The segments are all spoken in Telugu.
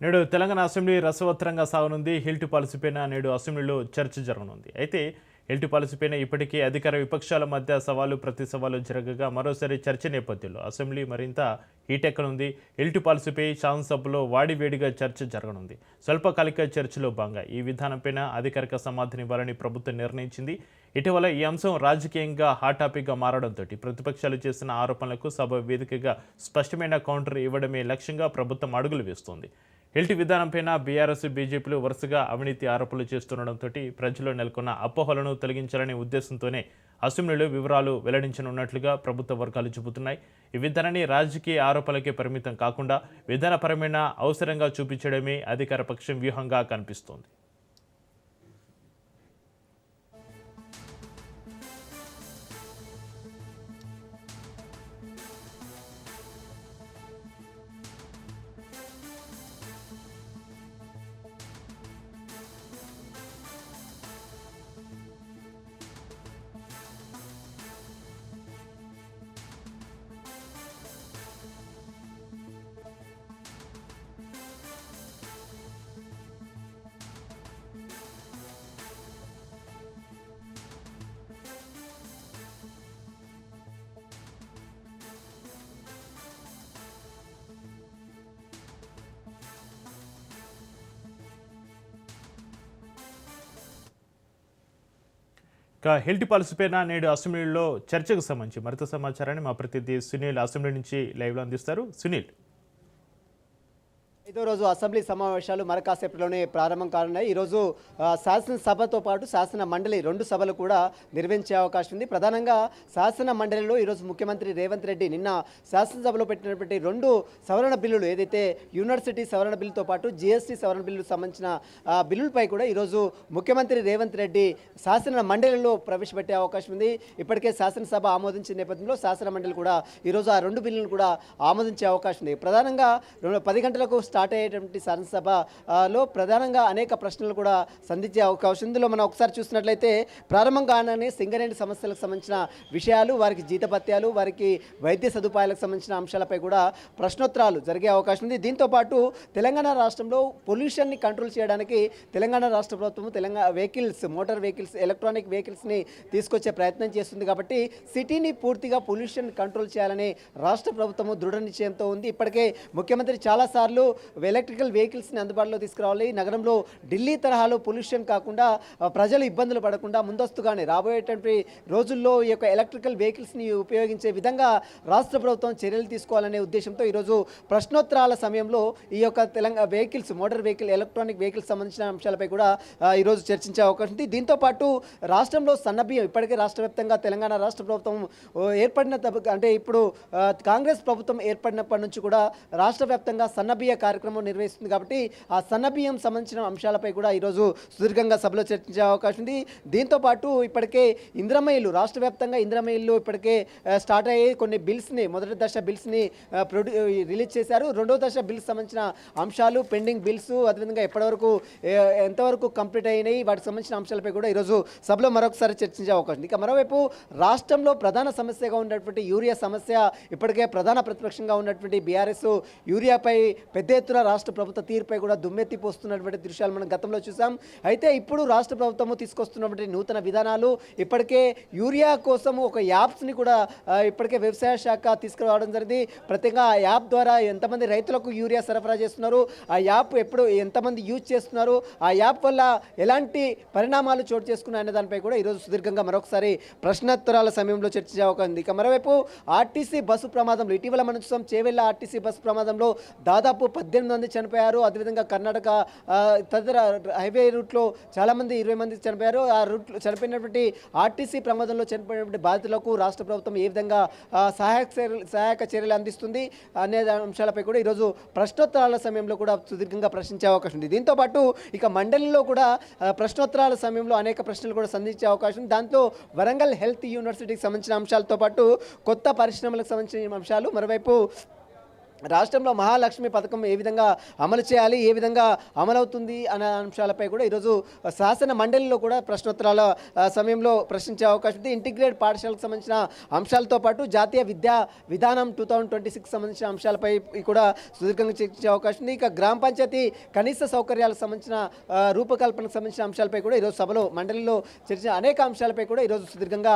నేడు తెలంగాణ అసెంబ్లీ రసవత్తరంగా సాగనుంది. హిల్టు పాలసీపైన నేడు అసెంబ్లీలో చర్చ జరగనుంది. అయితే హిల్టు పాలసీపైన ఇప్పటికే అధికార విపక్షాల మధ్య సవాలు ప్రతి సవాలు జరగగా మరోసారి చర్చ నేపథ్యంలో అసెంబ్లీ మరింత హీటెక్కనుంది. హిల్టు పాలసీపై శాసనసభలో వాడివేడిగా చర్చ జరగనుంది. స్వల్పకాలిక చర్చలో భాగంగా ఈ విధానంపైన అధికారిక సమాధానమివ్వాలని ప్రభుత్వం నిర్ణయించింది. ఇటీవల ఈ అంశం రాజకీయంగా హాట్ టాపిక్గా మారడంతో ప్రతిపక్షాలు చేసిన ఆరోపణలకు సభ వేదికగా స్పష్టమైన కౌంటర్ ఇవ్వడమే లక్ష్యంగా ప్రభుత్వం అడుగులు వేస్తోంది. హిల్టు విధానంపైన బీఆర్ఎస్, బీజేపీలు వరుసగా అవినీతి ఆరోపణలు చేస్తుండడంతో ప్రజల్లో నెలకొన్న అపోహలను తొలగించాలనే ఉద్దేశంతోనే అసెంబ్లీలో వివరాలు వెల్లడించనున్నట్లుగా ప్రభుత్వ వర్గాలు చెబుతున్నాయి. ఈ విధానాన్ని రాజకీయ ఆరోపణలకే పరిమితం కాకుండా విధానపరమైన అవసరంగా చూపించడమే అధికార పక్షం వ్యూహంగా కనిపిస్తోంది. ఇక హిల్టు పాలసీపైన నేడు అసెంబ్లీలో చర్చకు సంబంధించి మరింత సమాచారాన్ని మా ప్రతినిధి సునీల్ అసెంబ్లీ నుంచి లైవ్లో అందిస్తారు. సునీల్, ఐదో రోజు అసెంబ్లీ సమావేశాలు మరకాసేపట్లోనే ప్రారంభం కానున్నాయి. ఈరోజు శాసనసభతో పాటు శాసన మండలి రెండు సభలు కూడా నిర్వహించే అవకాశం ఉంది. ప్రధానంగా శాసన మండలిలో ఈరోజు ముఖ్యమంత్రి రేవంత్ రెడ్డి నిన్న శాసనసభలో పెట్టినటువంటి రెండు సవరణ బిల్లులు, ఏదైతే యూనివర్సిటీ సవరణ బిల్లుతో పాటు జీఎస్టీ సవరణ బిల్లుకు సంబంధించిన బిల్లులపై కూడా ఈరోజు ముఖ్యమంత్రి రేవంత్ రెడ్డి శాసన మండలిలో ప్రవేశపెట్టే అవకాశం ఉంది. ఇప్పటికే శాసనసభ ఆమోదించిన నేపథ్యంలో శాసన మండలి కూడా ఈరోజు ఆ రెండు బిల్లులను కూడా ఆమోదించే అవకాశం ఉంది. ప్రధానంగా 10 గంటలకు స్టార్ట్ అయ్యేటువంటి శాసనసభలో ప్రధానంగా అనేక ప్రశ్నలు కూడా సంధించే అవకాశం. ఇందులో మనం ఒకసారి చూసినట్లయితే ప్రారంభం కాగానే సింగరేణి సమస్యలకు సంబంధించిన విషయాలు, వారికి జీతభత్యాలు, వారికి వైద్య సదుపాయాలకు సంబంధించిన అంశాలపై కూడా ప్రశ్నోత్తరాలు జరిగే అవకాశం ఉంది. దీంతోపాటు తెలంగాణ రాష్ట్రంలో పొల్యూషన్ని కంట్రోల్ చేయడానికి తెలంగాణ రాష్ట్ర ప్రభుత్వం మోటార్ వెహికల్స్, ఎలక్ట్రానిక్ వెహికల్స్ని తీసుకొచ్చే ప్రయత్నం చేస్తుంది. కాబట్టి సిటీని పూర్తిగా పొల్యూషన్ కంట్రోల్ చేయాలని రాష్ట్ర ప్రభుత్వం దృఢ నిశ్చయంతో ఉంది. ఇప్పటికే ముఖ్యమంత్రి చాలాసార్లు ఎలక్ట్రికల్ వెహికల్స్ని అందుబాటులో తీసుకురావాలి, నగరంలో ఢిల్లీ తరహాలో పొల్యూషన్ కాకుండా ప్రజలు ఇబ్బందులు పడకుండా ముందస్తుగానే రాబోయేటువంటి రోజుల్లో ఈ యొక్క ఎలక్ట్రికల్ వెహికల్స్ని ఉపయోగించే విధంగా రాష్ట్ర ప్రభుత్వం చర్యలు తీసుకోవాలనే ఉద్దేశంతో ఈరోజు ప్రశ్నోత్తరాల సమయంలో ఈ యొక్క Telangana motor vehicle, electronic vehicles సంబంధించిన అంశాలపై కూడా ఈరోజు చర్చించే అవకాశం ఉంది. దీంతోపాటు రాష్ట్రంలో సన్నబియ్యం ఇప్పటికే రాష్ట్ర వ్యాప్తంగా తెలంగాణ రాష్ట్ర ప్రభుత్వం అంటే ఇప్పుడు కాంగ్రెస్ ప్రభుత్వం ఏర్పడినప్పటి నుంచి కూడా రాష్ట్ర వ్యాప్తంగా సన్నబియ్య కార్యక్రమం నిర్వహిస్తుంది. కాబట్టి ఆ సన్నబియ్యం సంబంధించిన అంశాలపై కూడా ఈరోజు సుదీర్ఘంగా సభలో చర్చించే అవకాశం ఉంది. దీంతోపాటు ఇప్పటికే ఇంద్రమయిలు, రాష్ట్ర వ్యాప్తంగా ఇంద్రమయిలు ఇప్పటికే స్టార్ట్ అయ్యే కొన్ని బిల్స్ని, మొదటి దశ బిల్స్ని రిలీజ్ చేశారు. రెండో దశ బిల్స్ సంబంధించిన అంశాలు, పెండింగ్ బిల్స్, అదేవిధంగా ఎప్పటివరకు ఎంతవరకు కంప్లీట్ అయినాయి, వాటికి సంబంధించిన అంశాలపై కూడా ఈరోజు సభలో మరొకసారి చర్చించే అవకాశం ఉంది. ఇక మరోవైపు రాష్ట్రంలో ప్రధాన సమస్యగా ఉన్నటువంటి యూరియా సమస్య, ఇప్పటికే ప్రధాన ప్రతిపక్షంగా ఉన్నటువంటి బీఆర్ఎస్ యూరియాపై పెద్ద ఎత్తున రాష్ట్ర ప్రభుత్వ తీరుపై కూడా దుమ్మెత్తిపోస్తున్నటువంటి దృశ్యాలు మనం గతంలో చూసాం. అయితే ఇప్పుడు రాష్ట్ర ప్రభుత్వము తీసుకొస్తున్నటువంటి నూతన విధానాలు, ఇప్పటికే యూరియా కోసం ఒక యాప్స్ని కూడా ఇప్పటికే వ్యవసాయ శాఖ తీసుకురావడం జరిగింది. ప్రత్యేకంగా ఆ యాప్ ద్వారా ఎంతమంది రైతులకు యూరియా సరఫరా చేస్తున్నారు, ఆ యాప్ ఎప్పుడు ఎంతమంది యూజ్ చేస్తున్నారు, ఆ యాప్ వల్ల ఎలాంటి పరిణామాలు చోటు చేసుకున్నాయి అనే దానిపై కూడా ఈరోజు సుదీర్ఘంగా మరొకసారి ప్రశ్నోత్తరాల సమయంలో చర్చించే అవకాశం ఉంది. ఇక మరోవైపు ఆర్టీసీ బస్సు ప్రమాదంలో ఇటీవల మనం చూసాం. చేవెళ్ళ ఆర్టీసీ బస్సు ప్రమాదంలో దాదాపు 18 మంది చనిపోయారు. అదేవిధంగా కర్ణాటక తదితర హైవే రూట్లో చాలామంది 20 మంది చనిపోయారు. ఆ రూట్లో చనిపోయినటువంటి ఆర్టీసీ ప్రమాదంలో చనిపోయినటువంటి బాధితులకు రాష్ట్ర ప్రభుత్వం ఏ విధంగా సహాయక చర్యలు అందిస్తుంది అనే అంశాలపై కూడా ఈరోజు ప్రశ్నోత్తరాల సమయంలో కూడా సుదీర్ఘంగా ప్రశ్నించే అవకాశం ఉంది. దీంతోపాటు ఇక మండలిలో కూడా ప్రశ్నోత్తరాల సమయంలో అనేక ప్రశ్నలు కూడా సంధించే అవకాశం. దాంట్లో వరంగల్ హెల్త్ యూనివర్సిటీకి సంబంధించిన అంశాలతో పాటు కొత్త పరిశ్రమలకు సంబంధించిన అంశాలు, మరోవైపు రాష్ట్రంలో మహాలక్ష్మి పథకం ఏ విధంగా అమలు చేయాలి, ఏ విధంగా అమలవుతుంది అనే అంశాలపై కూడా ఈరోజు శాసన మండలిలో కూడా ప్రశ్నోత్తరాల సమయంలో ప్రశ్నించే అవకాశం ఉంది. ఇంటిగ్రేటెడ్ పాఠశాలకు సంబంధించిన అంశాలతో పాటు జాతీయ విద్యా విధానం 2026 సంబంధించిన అంశాలపై కూడా సుదీర్ఘంగా చర్చించే అవకాశం ఉంది. ఇక గ్రామ పంచాయతీ కనీస సౌకర్యాలకు సంబంధించిన రూపకల్పనకు సంబంధించిన అంశాలపై కూడా ఈరోజు సభలో మండలిలో చర్చించిన అనేక అంశాలపై కూడా ఈరోజు సుదీర్ఘంగా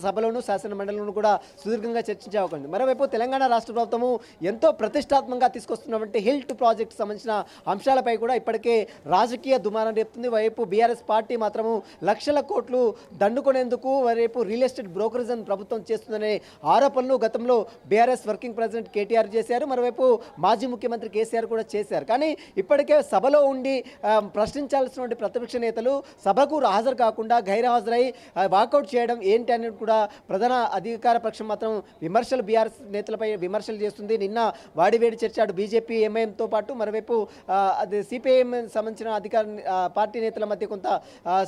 సభలోను శాసన మండలిలోను కూడా సుదీర్ఘంగా చర్చించే అవకాశం ఉంది. మరోవైపు తెలంగాణ రాష్ట్ర ప్రభుత్వము ఎంతో ప్రతిష్టాత్మకంగా తీసుకొస్తున్నటువంటి హిల్ట్ ప్రాజెక్ట్ సంబంధించిన అంశాలపై కూడా ఇప్పటికే రాజకీయ దుమారం రేపుతుంది. వైపు బీఆర్ఎస్ పార్టీ మాత్రము లక్షల కోట్లు దండుకునేందుకు వైపు రియల్ ఎస్టేట్ బ్రోకరేజ్ ప్రభుత్వం చేస్తుందనే ఆరోపణలు గతంలో బీఆర్ఎస్ వర్కింగ్ ప్రెసిడెంట్ కేటీఆర్ చేశారు. మరోవైపు మాజీ ముఖ్యమంత్రి కేసీఆర్ కూడా చేశారు. కానీ ఇప్పటికే సభలో ఉండి ప్రశ్నించాల్సినటువంటి ప్రతిపక్ష నేతలు సభకు హాజరు కాకుండా గైర్హాజరై వాకౌట్ చేయడం ఏంటి అనేది కూడా ప్రధాన అధికార పక్షం మాత్రం విమర్శలు బీఆర్ఎస్ నేతలపై విమర్శలు చేస్తుంది. నిన్న వాడివేడి చర్చ అటు బీజేపీ ఎంఐఎంతో పాటు మరోవైపు అది సిపిఐఎం సంబంధించిన అధికార పార్టీ నేతల మధ్య కొంత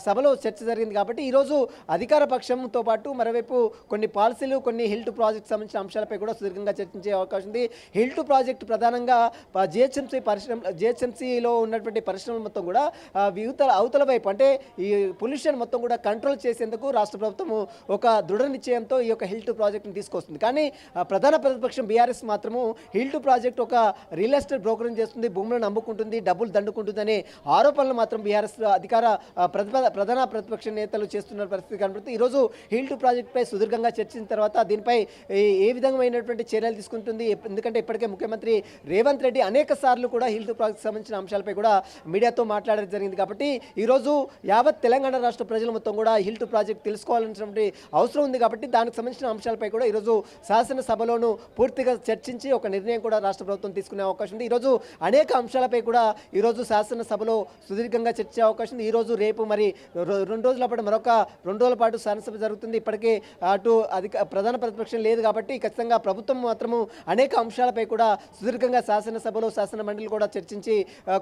సభలో చర్చ జరిగింది. కాబట్టి ఈరోజు అధికార పక్షంతో పాటు మరోవైపు కొన్ని పాలసీలు, కొన్ని హిల్ట్ ప్రాజెక్ట్ సంబంధించిన అంశాలపై కూడా సుదీర్ఘంగా చర్చించే అవకాశం ఉంది. హిల్ట్ ప్రాజెక్టు ప్రధానంగా జిహెచ్ఎంసీలో ఉన్నటువంటి పరిశ్రమలు మొత్తం కూడా అవతల వైపు అంటే ఈ పొల్యూషన్ మొత్తం కూడా కంట్రోల్ చేసేందుకు రాష్ట్ర ప్రభుత్వం ఒక దృఢ నిశ్చయంతో ఈ యొక్క హిల్ట్ ప్రాజెక్టును తీసుకొస్తుంది. కానీ ప్రధాన ప్రతిపక్షం బీఆర్ఎస్ మాత్రము హిల్ట్ ప్రాజెక్ట్ ఒక రియల్ ఎస్టేట్ బ్రోకరేజ్ చేస్తుంది, భూములను అమ్ముకుంటుంది, డబ్బులు దండుకుంటుంది అనే ఆరోపణలు మాత్రం బీఆర్ఎస్ అధికార ప్రధాన ప్రతిపక్ష నేతలు చేస్తున్న పరిస్థితి కనబడుతుంది. ఈరోజు హిల్ట్ ప్రాజెక్టుపై సుదీర్ఘంగా చర్చించిన తర్వాత దీనిపై ఏ విధమైనటువంటి చర్యలు తీసుకుంటుంది, ఎందుకంటే ఇప్పటికే ముఖ్యమంత్రి రేవంత్ రెడ్డి అనేక సార్లు కూడా హిల్ట్ ప్రాజెక్ట్ సంబంధించిన అంశాలపై కూడా మీడియాతో మాట్లాడడం జరిగింది. కాబట్టి ఈరోజు యావత్ తెలంగాణ రాష్ట్ర ప్రజలు మొత్తం కూడా హిల్ట్ ప్రాజెక్ట్ తెలుసుకోవాల్సినటువంటి అవసరం ఉంది. కాబట్టి దానికి సంబంధించిన అంశాలపై కూడా ఈరోజు శాసనసభలోనూ పూర్తిగా చర్చించి ఒక నిర్ణయం కూడా రాష్ట్ర ప్రభుత్వం తీసుకునే అవకాశం ఉంది. ఈరోజు అనేక అంశాలపై కూడా ఈరోజు శాసనసభలో సుదీర్ఘంగా చర్చే అవకాశం ఉంది. ఈరోజు రేపు మరి 2 రోజుల పాటు మరొక 2 రోజుల పాటు శాసనసభ జరుగుతుంది. ఇప్పటికే అటు ప్రధాన ప్రతిపక్షం లేదు కాబట్టి ఖచ్చితంగా ప్రభుత్వం మాత్రము అనేక అంశాలపై కూడా సుదీర్ఘంగా శాసనసభలో శాసన మండలి కూడా చర్చించి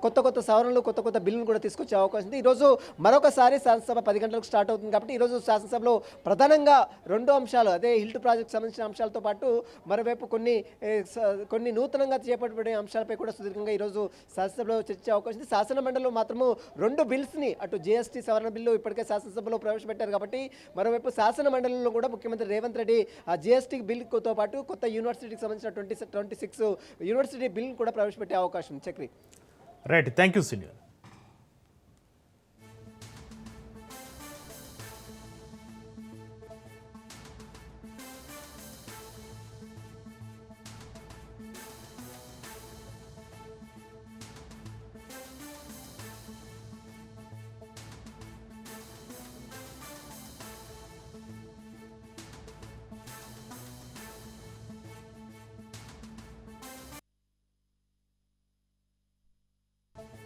కొత్త సవరణలు, కొత్త బిల్లులు కూడా తీసుకొచ్చే అవకాశం ఉంది. ఈరోజు మరొకసారి శాసనసభ 10 గంటలకు స్టార్ట్ అవుతుంది. కాబట్టి ఈరోజు శాసనసభలో ప్రధానంగా 2 అంశాలు, అదే హిల్ట్ ప్రాజెక్ట్ సంబంధించిన అంశాలతో పాటు మరోవైపు కొన్ని నూతనంగా చేపట్టబడే అంశాలపై కూడా సుదీర్ఘంగా ఈరోజు శాసనసభలో చర్చించే అవకాశం ఉంది. శాసన మండలిలో మాత్రము 2 బిల్స్ని అటు జీఎస్టీ సవరణ బిల్లు ఇప్పటికే శాసనసభలో ప్రవేశపెట్టారు. కాబట్టి మరోవైపు శాసన మండలిలో కూడా ముఖ్యమంత్రి రేవంత్ రెడ్డి ఆ జీఎస్టీ బిల్తో పాటు కొత్త యూనివర్సిటీకి సంబంధించిన 26 యూనివర్సిటీ బిల్ కూడా ప్రవేశపెట్టే అవకాశం ఉంది. Chakri right, thank you senior.